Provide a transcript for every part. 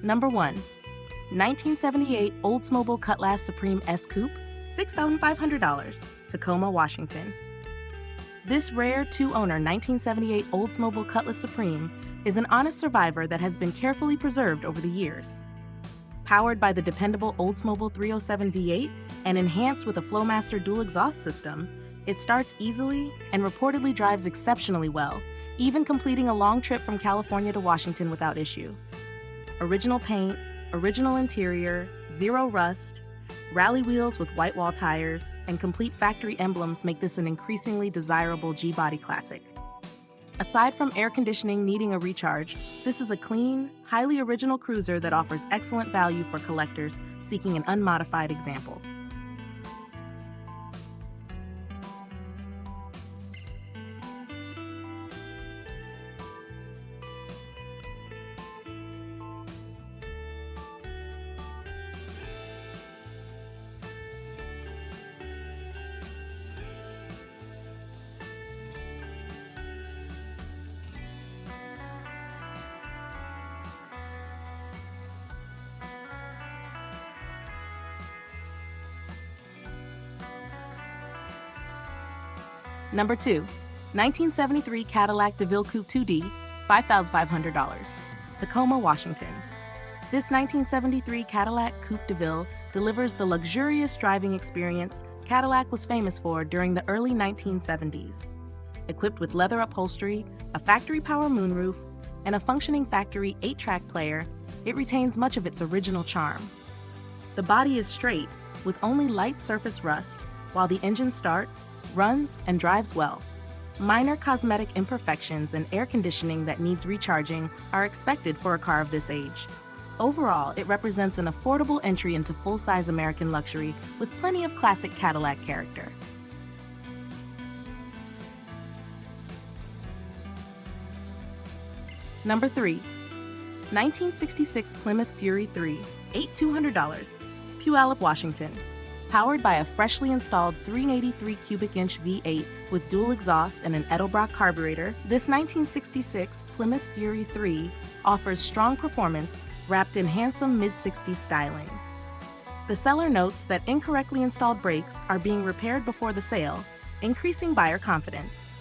Number 1. 1978 Oldsmobile Cutlass Supreme S Coupe, $6,500, Tacoma, Washington. This rare two-owner 1978 Oldsmobile Cutlass Supreme is an honest survivor that has been carefully preserved over the years. Powered by the dependable Oldsmobile 307 V8 and enhanced with a Flowmaster dual exhaust system, it starts easily and reportedly drives exceptionally well, even completing a long trip from California to Washington without issue. Original paint, original interior, zero rust, rally wheels with white wall tires, and complete factory emblems make this an increasingly desirable G-body classic. Aside from air conditioning needing a recharge, this is a clean, highly original cruiser that offers excellent value for collectors seeking an unmodified example. Number 2. 1973 Cadillac Deville Coupe 2D, $5,500, Tacoma, Washington. This 1973 Cadillac Coupe Deville delivers the luxurious driving experience Cadillac was famous for during the early 1970s. Equipped with leather upholstery, a factory power moonroof, and a functioning factory 8-track player, it retains much of its original charm. The body is straight, with only light surface rust, while the engine starts, runs, and drives well. Minor cosmetic imperfections and air conditioning that needs recharging are expected for a car of this age. Overall, it represents an affordable entry into full-size American luxury with plenty of classic Cadillac character. Number 3. 1966 Plymouth Fury 3, $8,200, Puyallup, Washington. Powered by a freshly installed 383 cubic inch V8 with dual exhaust and an Edelbrock carburetor, this 1966 Plymouth Fury 3 offers strong performance wrapped in handsome mid-60s styling. The seller notes that incorrectly installed brakes are being repaired before the sale, increasing buyer confidence.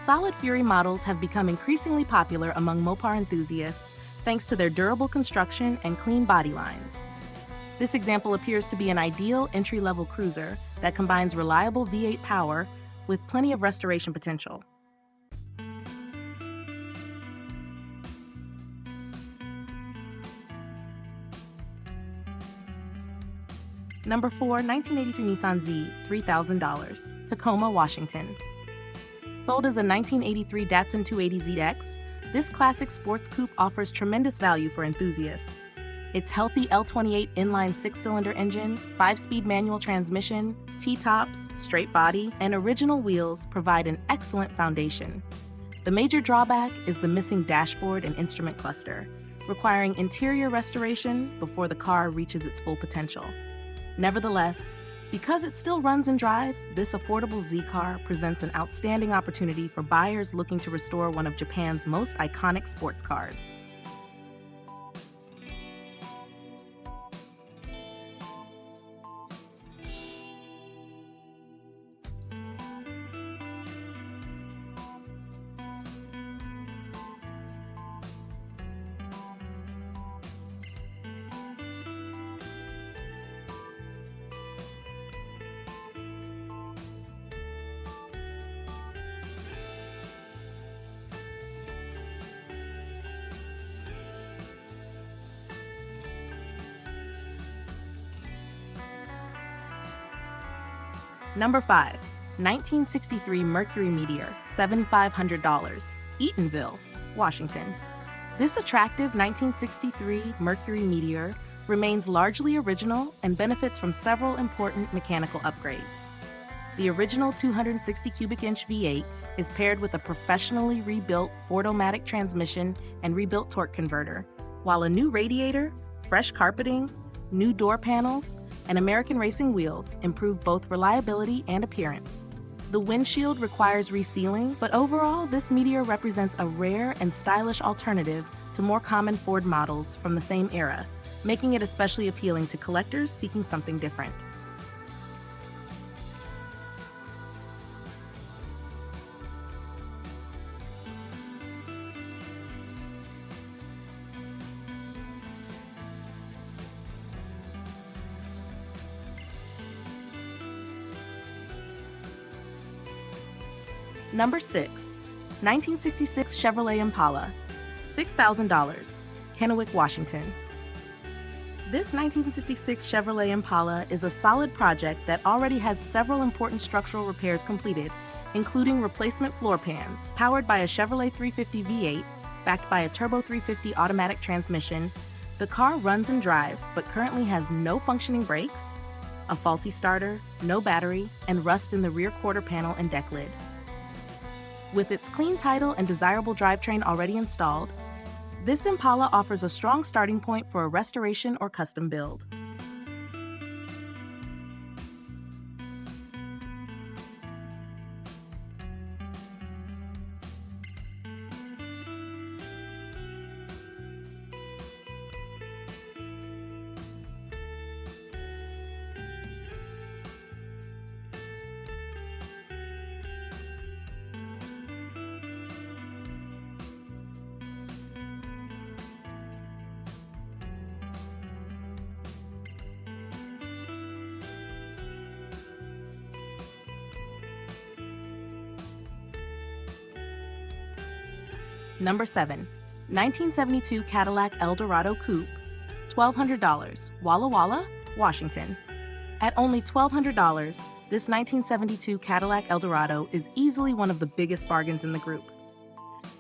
Solid Fury models have become increasingly popular among Mopar enthusiasts thanks to their durable construction and clean body lines. This example appears to be an ideal entry-level cruiser that combines reliable V8 power with plenty of restoration potential. Number 4. 1983 Nissan Z, $3,000, Tacoma, Washington. Sold as a 1983 Datsun 280ZX, this classic sports coupe offers tremendous value for enthusiasts. Its healthy L28 inline 6-cylinder engine, 5-speed manual transmission, T-tops, straight body, and original wheels provide an excellent foundation. The major drawback is the missing dashboard and instrument cluster, requiring interior restoration before the car reaches its full potential. Nevertheless, because it still runs and drives, this affordable Z car presents an outstanding opportunity for buyers looking to restore one of Japan's most iconic sports cars. Number 5. 1963 Mercury Meteor, $7,500, Eatonville, Washington. This attractive 1963 Mercury Meteor remains largely original and benefits from several important mechanical upgrades. The original 260 cubic inch V8 is paired with a professionally rebuilt Ford-O-Matic transmission and rebuilt torque converter, while a new radiator, fresh carpeting, new door panels, and American racing wheels improve both reliability and appearance. The windshield requires resealing, but overall, this Meteor represents a rare and stylish alternative to more common Ford models from the same era, making it especially appealing to collectors seeking something different. Number 6. 1966 Chevrolet Impala, $6,000, Kennewick, Washington. This 1966 Chevrolet Impala is a solid project that already has several important structural repairs completed, including replacement floor pans, powered by a Chevrolet 350 V8, backed by a Turbo 350 automatic transmission. The car runs and drives, but currently has no functioning brakes, a faulty starter, no battery, and rust in the rear quarter panel and deck lid. With its clean title and desirable drivetrain already installed, this Impala offers a strong starting point for a restoration or custom build. Number 7. 1972 Cadillac Eldorado Coupe, $1,200, Walla Walla, Washington. At only $1,200, this 1972 Cadillac Eldorado is easily one of the biggest bargains in the group.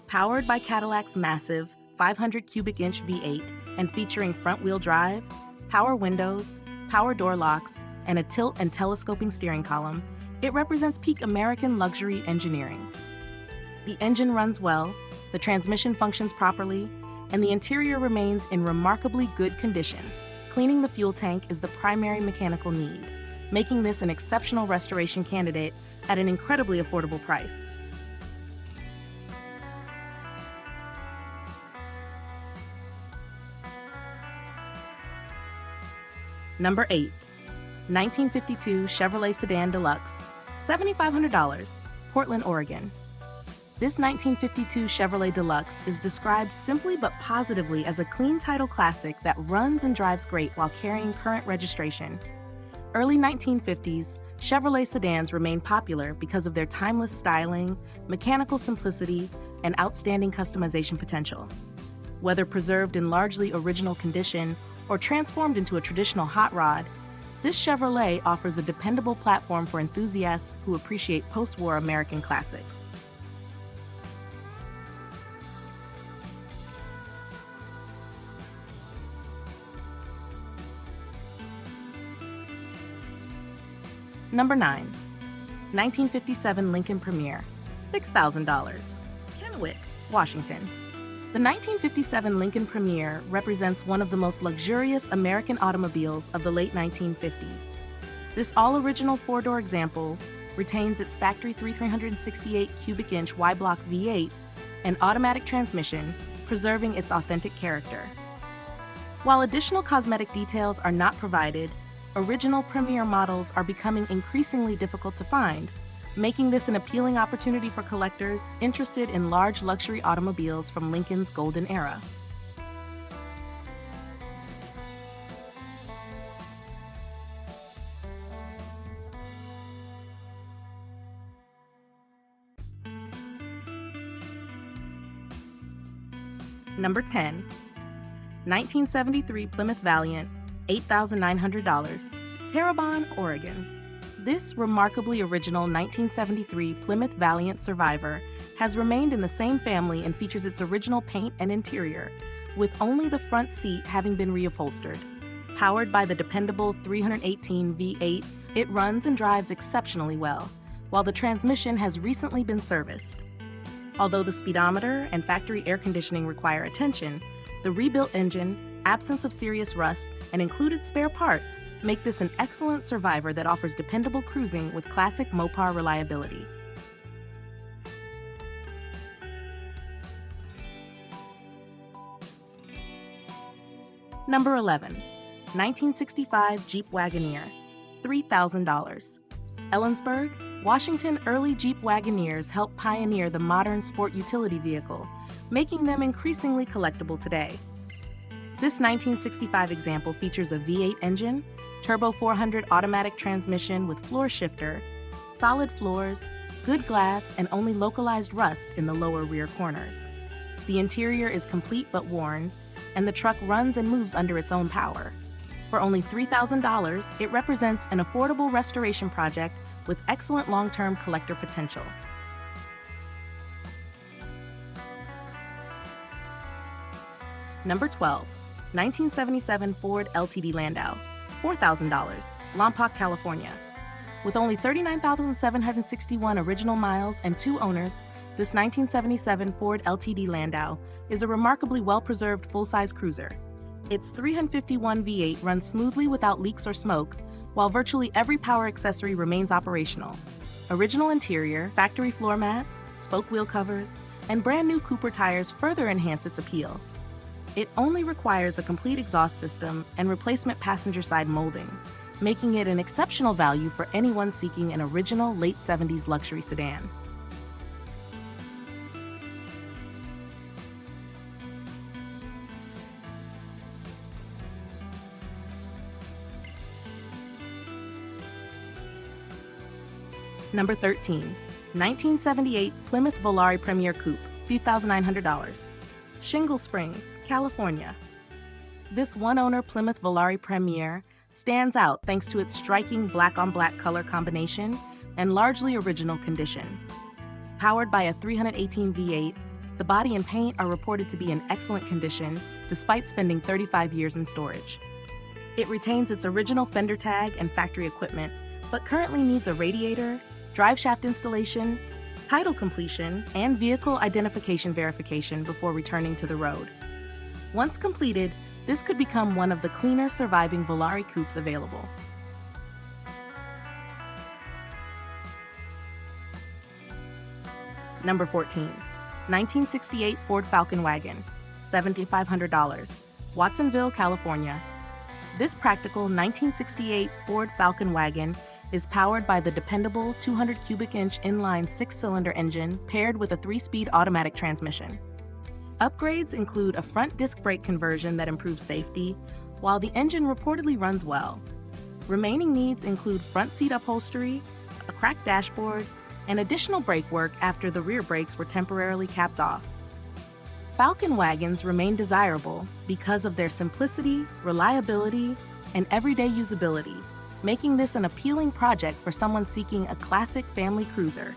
Powered by Cadillac's massive 500 cubic inch V8 and featuring front-wheel drive, power windows, power door locks, and a tilt and telescoping steering column, it represents peak American luxury engineering. The engine runs well, the transmission functions properly, and the interior remains in remarkably good condition. Cleaning the fuel tank is the primary mechanical need, making this an exceptional restoration candidate at an incredibly affordable price. Number 8. 1952 Chevrolet Sedan Deluxe, $7,500, Portland, Oregon. This 1952 Chevrolet Deluxe is described simply but positively as a clean title classic that runs and drives great while carrying current registration. Early 1950s, Chevrolet sedans remained popular because of their timeless styling, mechanical simplicity, and outstanding customization potential. Whether preserved in largely original condition or transformed into a traditional hot rod, this Chevrolet offers a dependable platform for enthusiasts who appreciate post-war American classics. Number 9. 1957 Lincoln Premier, $6,000, Kennewick, Washington. The 1957 Lincoln Premier represents one of the most luxurious American automobiles of the late 1950s. This all-original four-door example retains its factory 368 cubic inch Y-block V8 and automatic transmission, preserving its authentic character. While additional cosmetic details are not provided, original Premier models are becoming increasingly difficult to find, making this an appealing opportunity for collectors interested in large luxury automobiles from Lincoln's golden era. Number 10. 1973 Plymouth Valiant, $8,900, Terrebonne, Oregon. This remarkably original 1973 Plymouth Valiant Survivor has remained in the same family and features its original paint and interior, with only the front seat having been reupholstered. Powered by the dependable 318 V8, it runs and drives exceptionally well, while the transmission has recently been serviced. Although the speedometer and factory air conditioning require attention, the rebuilt engine, absence of serious rust, and included spare parts make this an excellent survivor that offers dependable cruising with classic Mopar reliability. Number 11. 1965 Jeep Wagoneer, $3,000. Ellensburg, Washington. Early Jeep Wagoneers helped pioneer the modern sport utility vehicle, making them increasingly collectible today. This 1965 example features a V8 engine, turbo 400 automatic transmission with floor shifter, solid floors, good glass, and only localized rust in the lower rear corners. The interior is complete but worn, and the truck runs and moves under its own power. For only $3,000, it represents an affordable restoration project with excellent long-term collector potential. Number 12. 1977 Ford LTD Landau, $4,000, Lompoc, California. With only 39,761 original miles and 2 owners, this 1977 Ford LTD Landau is a remarkably well-preserved full-size cruiser. Its 351 V8 runs smoothly without leaks or smoke, while virtually every power accessory remains operational. Original interior, factory floor mats, spoke wheel covers, and brand new Cooper tires further enhance its appeal. It only requires a complete exhaust system and replacement passenger side molding, making it an exceptional value for anyone seeking an original late 70s luxury sedan. Number 13. 1978 Plymouth Volare Premier Coupe, $5,900. Shingle Springs, California. This one-owner Plymouth Volare Premier stands out thanks to its striking black-on-black color combination and largely original condition. Powered by a 318 V8, the body and paint are reported to be in excellent condition despite spending 35 years in storage. It retains its original fender tag and factory equipment, but currently needs a radiator, driveshaft installation, title completion, and vehicle identification verification before returning to the road. Once completed, this could become one of the cleaner surviving Volare coupes available. Number 14. 1968 Ford Falcon Wagon, $7,500. Watsonville, California. This practical 1968 Ford Falcon Wagon is powered by the dependable 200 cubic inch inline 6-cylinder engine paired with a 3-speed automatic transmission. Upgrades include a front disc brake conversion that improves safety, while the engine reportedly runs well. Remaining needs include front seat upholstery, a cracked dashboard, and additional brake work after the rear brakes were temporarily capped off. Falcon wagons remain desirable because of their simplicity, reliability, and everyday usability, making this an appealing project for someone seeking a classic family cruiser.